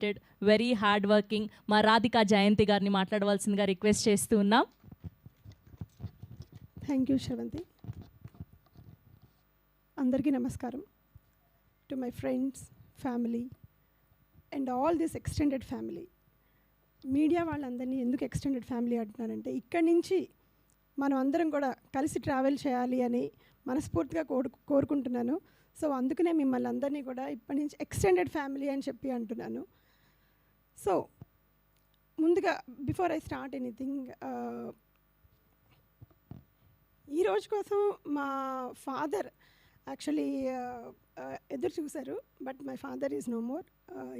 Talented, very hard working మా రాధికా జయంతి గారిని మాట్లాడవలసిందిగా రిక్వెస్ట్ చేస్తూ ఉన్నాం. Thank you Sravanthi. అందరికీ నమస్కారం. To my friends, family and all this extended family. Media వాళ్ళందరినీ ఎందుకు ఎక్స్టెండెడ్ ఫ్యామిలీ అంటున్నానంటే, ఇక్కడి నుంచి మనం అందరం కూడా కలిసి ట్రావెల్ చేయాలి అని మనస్ఫూర్తిగా కోరుకుంటున్నాను. సో అందుకనే మిమ్మల్ని అందరినీ కూడా ఇప్పటి నుంచి ఎక్స్టెండెడ్ ఫ్యామిలీ అని చెప్పి అంటున్నాను. సో ముందుగా బిఫోర్ ఐ స్టార్ట్ ఎనీథింగ్, ఈ రోజు కోసం మా ఫాదర్ యాక్చువల్లీ ఎదురు చూశారు. But my father is no more.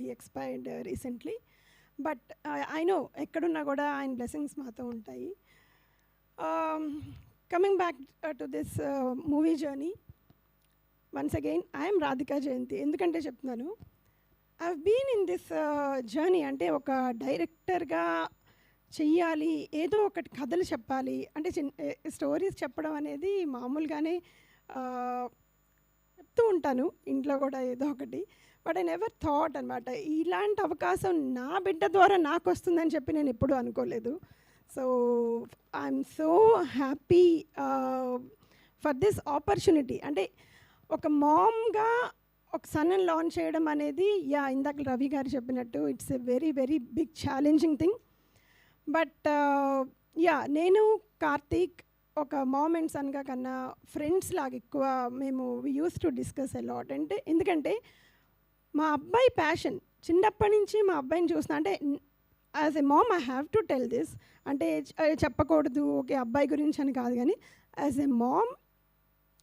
ఈ expired recently. But I know ఎక్కడున్నా కూడా ఆయన బ్లెస్సింగ్స్ మాతో ఉంటాయి. Coming back to this movie journey, once again I'm Radhika Jayanthi. ఎందుకంటే చెప్తున్నాను, I have been in this journey. అంటే ఒక డైరెక్టర్గా చెయ్యాలి, ఏదో ఒకటి కథలు చెప్పాలి అంటే స్టోరీస్ చెప్పడం అనేది మామూలుగానే చెప్తూ ఉంటాను ఇంట్లో కూడా ఏదో ఒకటి. బట్ ఐ నెవర్ థాట్ అనమాట ఇలాంటి అవకాశం నా బిడ్డ ద్వారా నాకు వస్తుందని చెప్పి నేను ఎప్పుడూ అనుకోలేదు. So I'm so happy for this opportunity. అంటే ఒక మామ్గా ఒక సన్నని లాంచ్ చేయడం అనేది, ఇందాక రవి గారు చెప్పినట్టు it's a very very big challenging thing. But నేను కార్తీక్ ఒక మామ్ అండ్ సన్గా కన్నా ఫ్రెండ్స్ లాగా ఎక్కువ మేము we used to discuss a lot. అంటే ఎందుకంటే మా అబ్బాయి ప్యాషన్ చిన్నప్పటి నుంచి మా అబ్బాయిని చూస్తున్నా. అంటే as a mom I have to tell this. అంటే చెప్పకూడదు ఓకే అబ్బాయి గురించి అని కాదు, కానీ as a mom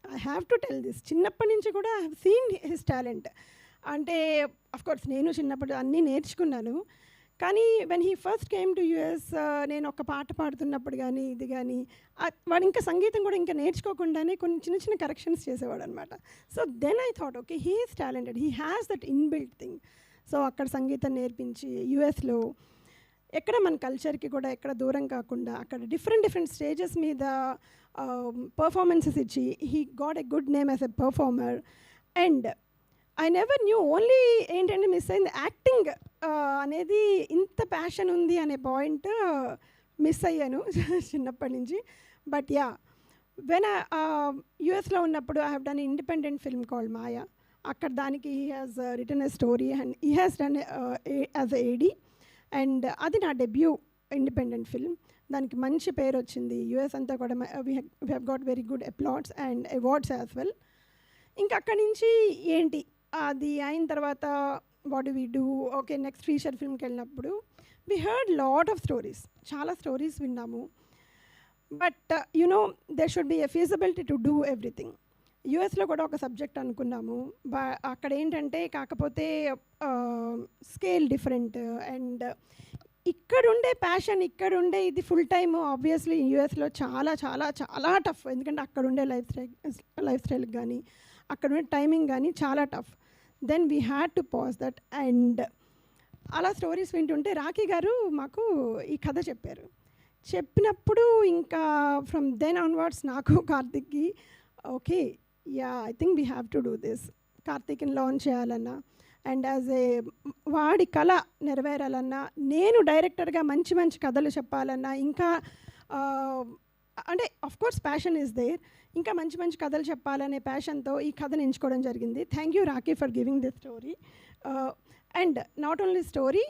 I have to tell this. చిన్నప్పటి నుంచి కూడా I have seen his talent. అంటే అఫ్కోర్స్ నేను చిన్నప్పుడు అన్నీ నేర్చుకున్నాను. కానీ when he first came to US, నేను ఒక పాట పాడుతున్నప్పుడు కానీ ఇది కానీ వాడు ఇంకా సంగీతం కూడా ఇంకా నేర్చుకోకుండానే కొన్ని చిన్న చిన్న కరెక్షన్స్ చేసేవాడు అనమాట. So then I thought okay he is talented, he has that inbuilt thing. So అక్కడ సంగీతం నేర్పించి యుఎస్లో ఎక్కడ మన కల్చర్కి కూడా ఎక్కడ దూరం కాకుండా అక్కడ డిఫరెంట్ స్టేజెస్ మీద పర్ఫార్మెన్సెస్ ఇచ్చి he got a good name as a performer. And I never knew only ఏంటంటే మిస్ అయింది యాక్టింగ్ అనేది ఇంత ప్యాషన్ ఉంది అనే పాయింట్ మిస్ అయ్యాను చిన్నప్పటి నుంచి. బట్ వెన్ యుఎస్లో ఉన్నప్పుడు I have done independent film called Maya. అక్కడ దానికి he has written a story and he has done as a AD. And అది నా డెబ్యూ ఇండిపెండెంట్ ఫిల్మ్. దానికి మంచి పేరు వచ్చింది. యుఎస్ అంతా కూడా we have got very good applause and awards as well. ఇంకా అక్కడి నుంచి ఏంటి అది అయిన తర్వాత what do we do, okay next feature ఫిల్మ్కి వెళ్ళినప్పుడు we heard lot of stories, చాలా స్టోరీస్ విన్నాము. But you know there should be a feasibility to do everything. యుఎస్లో కూడా ఒక సబ్జెక్ట్ అనుకున్నాము. అక్కడ ఏంటంటే కాకపోతే స్కేల్ డిఫరెంట్ అండ్ ఇక్కడుండే ప్యాషన్ ఇక్కడుండే ఇది ఫుల్ టైమ్ ఆబ్వియస్లీ యుఎస్లో చాలా చాలా చాలా టఫ్. ఎందుకంటే అక్కడుండే లైఫ్ స్టైల్కి కానీ అక్కడుండే టైమింగ్ కానీ చాలా tough. Then we had to pause that. And అలా స్టోరీస్ వింటుంటే రాఖీ గారు మాకు ఈ కథ చెప్పారు. చెప్పినప్పుడు ఇంకా ఫ్రమ్ దెన్ ఆన్వర్డ్స్ నాకు కార్తిక్కి okay I think we have to do this. కార్తిక్ని లాంచ్ చేయాలన్నా అండ్ యాజ్ ఏ వాడి కళ నెరవేరాలన్నా, నేను డైరెక్టర్గా మంచి మంచి కథలు చెప్పాలన్నా, ఇంకా అంటే ఆఫ్కోర్స్ ప్యాషన్ ఈజ్ దేర్, ఇంకా మంచి మంచి కథలు చెప్పాలనే ప్యాషన్తో ఈ కథను ఎంచుకోవడం జరిగింది. Thank you Rakhi for giving this story. And not only story,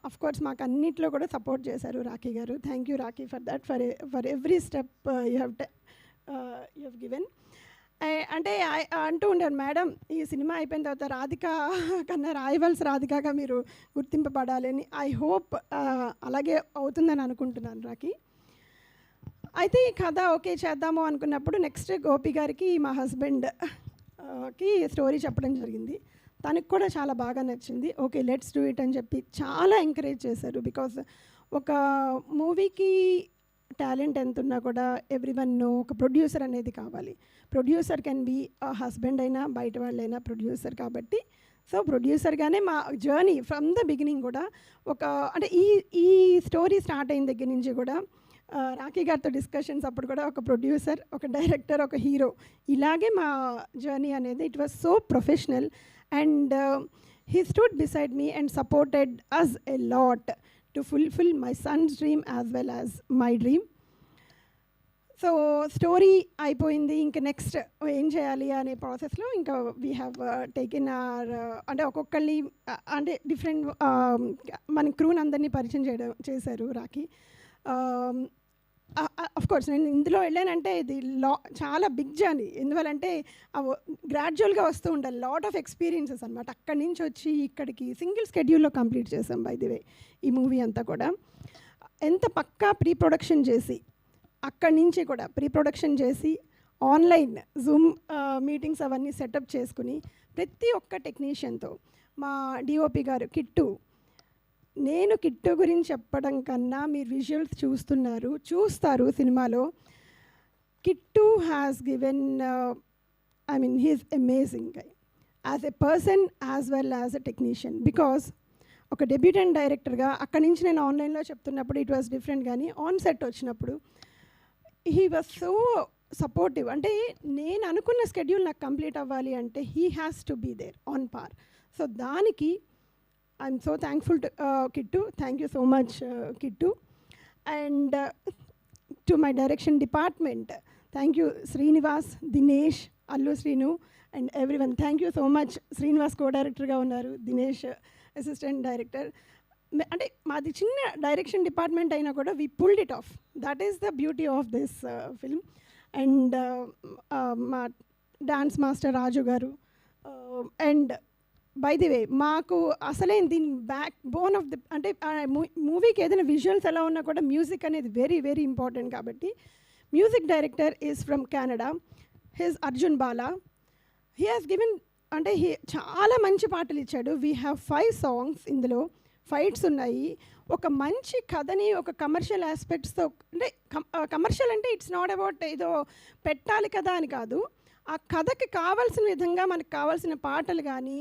of course మాకు అన్నింటిలో కూడా సపోర్ట్ చేశారు రాఖీ గారు. Thank you Rakhi for that, for every step you have given. అంటే అంటూ ఉండారు మేడం ఈ సినిమా అయిపోయిన తర్వాత రాధిక కన్నా రాయవల్స్ రాధికగా మీరు గుర్తింపబడాలని. ఐ హోప్ అలాగే అవుతుందని అనుకుంటున్నాను రాఖీ. అయితే ఈ కథ ఓకే చేద్దాము అనుకున్నప్పుడు నెక్స్ట్ గోపి గారికి మా హస్బెండ్కి స్టోరీ చెప్పడం జరిగింది. తనకు కూడా చాలా బాగా నచ్చింది. ఓకే లెట్స్ డూ ఇట్ అని చెప్పి చాలా ఎంకరేజ్ చేశారు. బికాజ్ ఒక మూవీకి టాలెంట్ ఎంత ఉన్నా కూడా ఎవ్రీవన్ నో ఒక ప్రొడ్యూసర్ అనేది కావాలి. ప్రొడ్యూసర్ కెన్ బీ హస్బెండ్ అయినా బయట వాళ్ళైనా ప్రొడ్యూసర్. కాబట్టి సో ప్రొడ్యూసర్గానే మా జర్నీ ఫ్రమ్ ద బిగినింగ్ కూడా ఒక అంటే ఈ స్టోరీ స్టార్ట్ అయిన దగ్గర నుంచి కూడా రాఖీ గారితో డిస్కషన్స్ అప్పుడు కూడా ఒక ప్రొడ్యూసర్, ఒక డైరెక్టర్, ఒక హీరో, ఇలాగే మా జర్నీ అనేది it was so professional. And he stood beside me and supported us a lot to fulfill my son's dream as well as my dream. So story అయిపోయింది. ఇంకా నెక్స్ట్ ఏం చేయాలి అనే ప్రాసెస్లో ఇంకా వీ హ్యావ్ టేకెన్ ఆర్ అంటే ఒక్కొక్కరిని అంటే డిఫరెంట్ మన క్రూని అందరినీ పరిచయం చేశారు రాఖీ. అఫ్ కోర్స్ నేను ఇందులో వెళ్ళానంటే ఇది చాలా బిగ్ జర్నీ. ఎందువల్లంటే గ్రాడ్యువల్గా వస్తూ ఉండాలి, లాట్ ఆఫ్ ఎక్స్పీరియన్సెస్ అనమాట. అక్కడి నుంచి వచ్చి ఇక్కడికి సింగిల్ స్కెడ్యూల్లో కంప్లీట్ చేసాం బై ది వే ఈ మూవీ అంతా కూడా. ఎంత పక్కా ప్రీ ప్రొడక్షన్ చేసి అక్కడి నుంచి కూడా ప్రీ ప్రొడక్షన్ చేసి ఆన్లైన్ జూమ్ మీటింగ్స్ అవన్నీ సెటప్ చేసుకుని ప్రతి ఒక్క టెక్నీషియన్తో మా డిఓపి గారు కిట్టు, నేను కిట్టు గురించి చెప్పడం కన్నా మీరు విజువల్స్ చూస్తారు సినిమాలో. Kittu has given I mean he's amazing guy as a person as well as a technician. Because ఒక డెబ్యూటెంట్ డైరెక్టర్గా అక్కడి నుంచి నేను ఆన్లైన్లో చెప్తున్నప్పుడు ఇట్ వాస్ డిఫరెంట్, కానీ ఆన్ సెట్ వచ్చినప్పుడు హీ వాజ్ సో సపోర్టివ్. అంటే నేను అనుకున్న స్కెడ్యూల్ నాకు కంప్లీట్ అవ్వాలి అంటే he has to be there on par. So దానికి I'm so thankful to Kittu. Thank you so much Kittu. And to my direction department, thank you Srinivas, Dinesh, Allu Srinu and everyone. Thank you so much. Srinivas co డైరెక్టర్గా ఉన్నారు, Dinesh assistant director. అంటే మాది చిన్న direction department అయినా కూడా we pulled it of. That is the beauty of this film. And మా dance master రాజు గారు. And by the way మాకు అసలే దీని బ్యాక్ బోన్ ఆఫ్ ది అంటే మూవీకి ఏదైనా విజువల్స్ ఎలా ఉన్నా కూడా మ్యూజిక్ అనేది వెరీ వెరీ ఇంపార్టెంట్. కాబట్టి music director is from Canada, his Arjun Bala. He has given అంటే చాలా మంచి పాటలు ఇచ్చాడు. వీ హ్యావ్ 5 సాంగ్స్, ఇందులో ఫైట్స్ ఉన్నాయి. ఒక మంచి కథని ఒక కమర్షియల్ ఆస్పెక్ట్స్తో, అంటే కమర్షియల్ అంటే ఇట్స్ నాట్ అబౌట్ ఏదో పెట్టాలి కదా అని కాదు, ఆ కథకి కావాల్సిన విధంగా మనకు కావాల్సిన పాటలు కానీ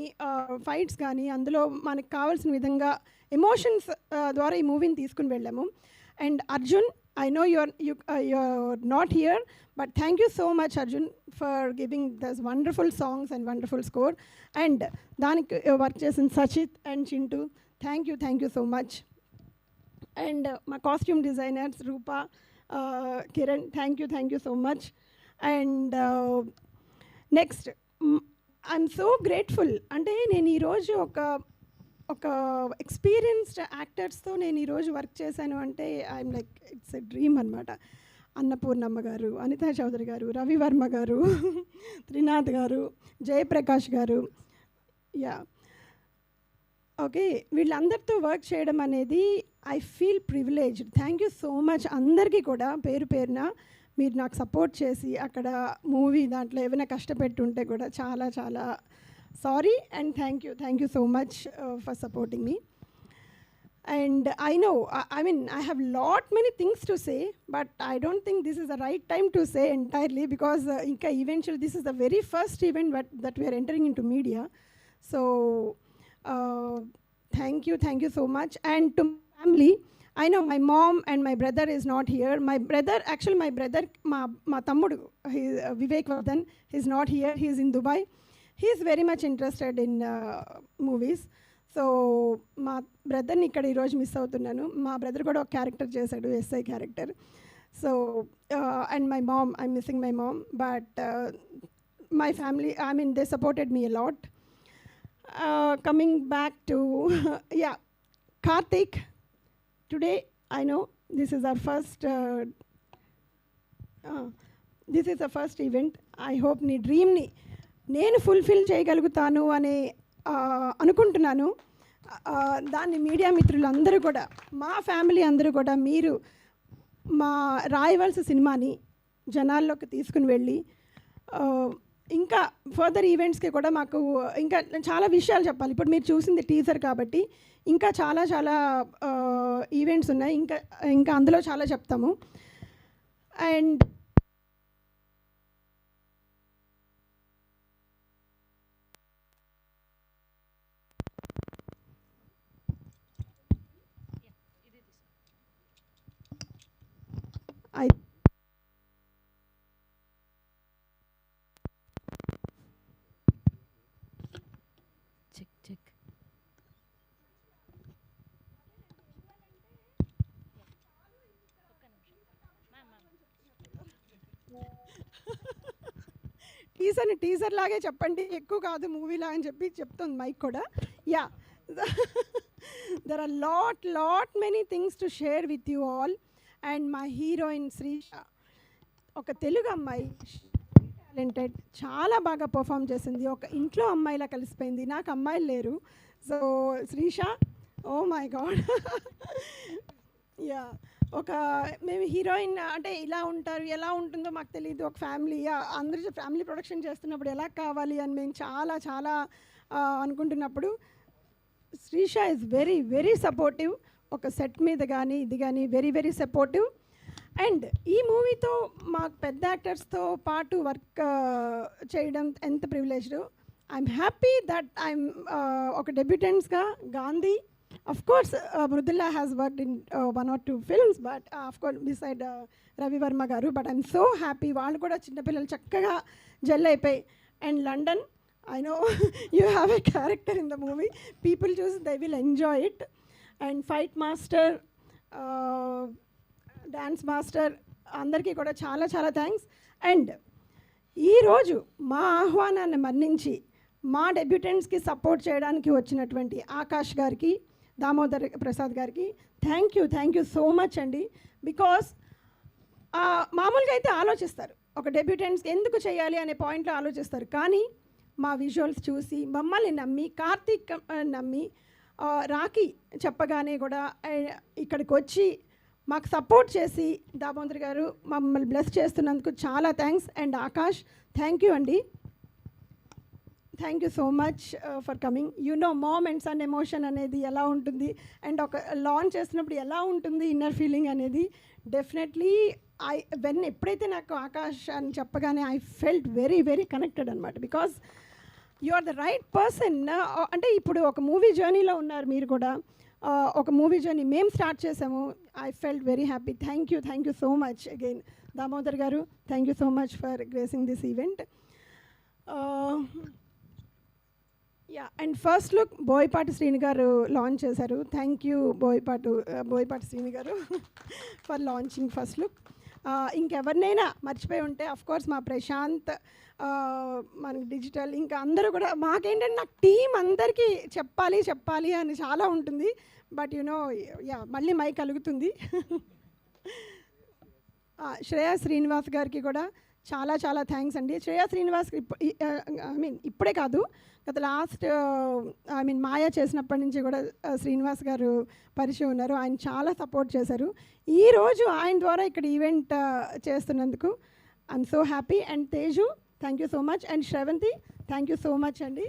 ఫైట్స్ కానీ అందులో మనకు కావాల్సిన విధంగా ఎమోషన్స్ ద్వారా ఈ మూవీని తీసుకుని వెళ్ళాము. And Arjun, I know you're not here, but thank you so much, Arjun, for giving those wonderful songs and wonderful score. And దానికి వర్క్ చేసిన Sachit and Chintu, thank you so much. And my costume designers Rupa, Kiran, thank you so much. And next, I'm so grateful. అంటే నేను ఈరోజు ఒక experienced యాక్టర్స్తో నేను ఈరోజు work చేశాను అంటే I'm like it's a dream అనమాట. అన్నపూర్ణమ్మ గారు, అనితా చౌదరి గారు, రవివర్మ గారు, త్రినాథ్ గారు, జయప్రకాష్ గారు, యా ఓకే, వీళ్ళందరితో వర్క్ చేయడం అనేది I feel privileged. Thank you so much అందరికీ కూడా పేరు పేరున. మీరు నాకు సపోర్ట్ చేసి అక్కడ మూవీ దాంట్లో ఏమైనా కష్టపెట్టుంటే కూడా చాలా చాలా sorry and thank you so much for supporting me. And I know, I mean, I have lot many things to say, but I don't think this is the right time to say entirely, because eventually this is the very first event that we are entering into media. So thank you so much. And to my family, I know my mom and my brother is not here. My brother, ma tammudu, Vivek Vardhan, he's not here. He is in Dubai. He is very much interested in movies. So మా బ్రదర్ని ఇక్కడ ఈరోజు miss అవుతున్నాను. మా brother కూడా ఒక character చేశాడు, SI character. So and my mom, I'm missing my mom, but my family, I mean they supported me a lot. Coming back to yeah Karthik, today I know this is our first event. I hope నీ డ్రీమ్ని నేను fulfil చేయగలుగుతాను అనే అనుకుంటున్నాను. దాన్ని media మిత్రులందరూ కూడా, మా family అందరూ కూడా, మీరు మా రాయవలస సినిమాని జనాల్లోకి తీసుకుని వెళ్ళి ఇంకా ఫర్దర్ ఈవెంట్స్కి కూడా మాకు ఇంకా చాలా విషయాలు చెప్పాలి. ఇప్పుడు మీరు చూసింది టీజర్ కాబట్టి ఇంకా చాలా చాలా ఈవెంట్స్ ఉన్నాయి, ఇంకా అందులో చాలా చెప్తాము. అండ్ చెక్ టీజర్ లాగే చెప్పండి, ఎక్కువ కాదు మూవీలా అని చెప్పి చెప్తుంది మైక్ కూడా. Yeah, there are lot many things to share with you all. And మా హీరోయిన్ శ్రీష, ఒక తెలుగు అమ్మాయి, టాలెంటెడ్, చాలా బాగా పర్ఫామ్ చేసింది. ఒక ఇంట్లో అమ్మాయిలా కలిసిపోయింది. నాకు అమ్మాయిలు లేరు. So Srisha, oh my God. Yeah, ఒక మేము హీరోయిన్ అంటే ఇలా ఉంటారు, ఎలా ఉంటుందో మాకు తెలియదు. ఒక ఫ్యామిలీ, అందరూ ఫ్యామిలీ ప్రొడక్షన్ చేస్తున్నప్పుడు ఎలా కావాలి అని మేము చాలా చాలా అనుకుంటున్నప్పుడు Srisha is very very supportive. ఒక సెట్ మీద కానీ ఇది కానీ వెరీ వెరీ సపోర్టివ్. అండ్ ఈ మూవీతో మాకు పెద్ద యాక్టర్స్తో పాటు వర్క్ చేయడం ఎంత privileged. I'm happy that I'm ఒక డెబ్యూటెంట్స్గా Gandhi. Of course, Mrudula has worked in 1 or 2 films, but of course beside Ravi Verma garu. But I'm so happy. వాళ్ళు కూడా చిన్నపిల్లలు చక్కగా జెల్ అయిపోయి. And London, I know you have a character in the movie. People choose, they will enjoy it. And fight master, dance master, అందరికీ కూడా చాలా చాలా thanks. And ఈరోజు మా ఆహ్వానాన్ని మన్నించి మా డెబ్యూటెంట్స్కి సపోర్ట్ చేయడానికి వచ్చినటువంటి ఆకాష్ గారికి, దామోదర్ ప్రసాద్ గారికి థ్యాంక్ యూ సో మచ్ అండి. బికాస్ మామూలుగా అయితే ఆలోచిస్తారు, ఒక డెబ్యూటెంట్స్కి ఎందుకు చేయాలి అనే పాయింట్లో ఆలోచిస్తారు. కానీ మా విజువల్స్ చూసి మమ్మల్ని నమ్మి, కార్తీక్ నమ్మి, రాఖీ చెప్పగానే కూడా ఇక్కడికి వచ్చి మాకు సపోర్ట్ చేసి దామోదర్ గారు మమ్మల్ని బ్లెస్ చేస్తున్నందుకు చాలా thanks. And Akash, thank you అండి. Thank you so much for coming. You know mom and son emotion అనేది ఎలా ఉంటుంది, అండ్ ఒక లాంచ్ చేసినప్పుడు ఎలా ఉంటుంది ఇన్నర్ ఫీలింగ్ అనేది. డెఫినెట్లీ ఎప్పుడైతే నాకు ఆకాష్ అని చెప్పగానే I felt very very connected అనమాట. Because you are the right person. అంటే ఇప్పుడు ఒక మూవీ జర్నీలో ఉన్నారు మీరు కూడా. ఒక మూవీ జర్నీ మేము స్టార్ట్ చేసాము. I felt very happy. Thank you so much again. Damodar garu, thank you so much for gracing this event. Yeah, and first look Boyapati Srini garu launch చేశారు. థ్యాంక్ యూ బోయపాటి శ్రీని గారు ఫర్ లాంచింగ్ ఫస్ట్ లుక్. ఇంకెవరినైనా మర్చిపోయి ఉంటే of course మా ప్రశాంత్, మనకి digital, ఇంకా అందరూ కూడా. మాకేంటంటే నాకు టీం అందరికీ చెప్పాలి అని చాలా ఉంటుంది. బట్ యునో, యా, మళ్ళీ మైక్ కలుగుతుంది. శ్రేయా శ్రీనివాస్ గారికి కూడా చాలా చాలా థ్యాంక్స్ అండి. శ్రేయా శ్రీనివాస్ ఇప్పుడే కాదు, గత లాస్ట్ మాయా చేసినప్పటి నుంచి కూడా శ్రీనివాస్ గారు పరిచయం ఉన్నారు. ఆయన చాలా సపోర్ట్ చేశారు. ఈరోజు ఆయన ద్వారా ఇక్కడ ఈవెంట్ చేస్తున్నందుకు I'm so happy. And Teju, thank you so much. And Sravanthi, thank you so much అండి.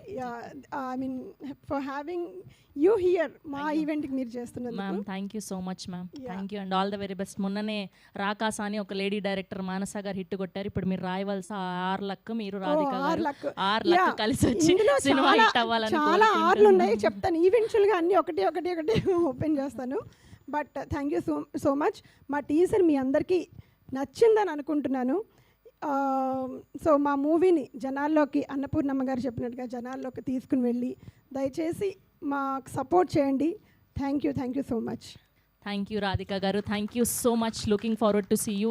ఫర్ హ్యావింగ్ యూ హియర్, మా ఈవెంట్కి మీరు చేస్తున్నారు ma'am. Thank you so much ma'am. Thank you and all the very best. మొన్ననే రాకాస అని ఒక lady director మానస గారు hit కొట్టారు. ఇప్పుడు మీరు రాయవలసిన 6 లక్, మీరు రాధిక గారు 6 లక్ కలిసి వచ్చి సినిమా హిట్ అవ్వాలని చాలా 6లు ఉన్నాయి. చెప్తాను ఈవెంచువల్గా అన్ని ఒకటి ఓపెన్ చేస్తాను. But thank you so much. మా టీజర్ మీ అందరికీ నచ్చిందని అనుకుంటున్నాను. సో మా మూవీని జనాల్లోకి, అన్నపూర్ణమ్మ గారు చెప్పినట్టుగా జనాల్లోకి తీసుకుని వెళ్ళి దయచేసి మాకు సపోర్ట్ చేయండి. Thank you so much. Thank you Radhika garu. Thank you so much. Looking forward to see you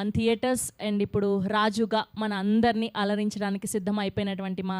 on theatres. And ఇప్పుడు రాజుగా మన అందరినీ అలరించడానికి సిద్ధం అయిపోయినటువంటి మా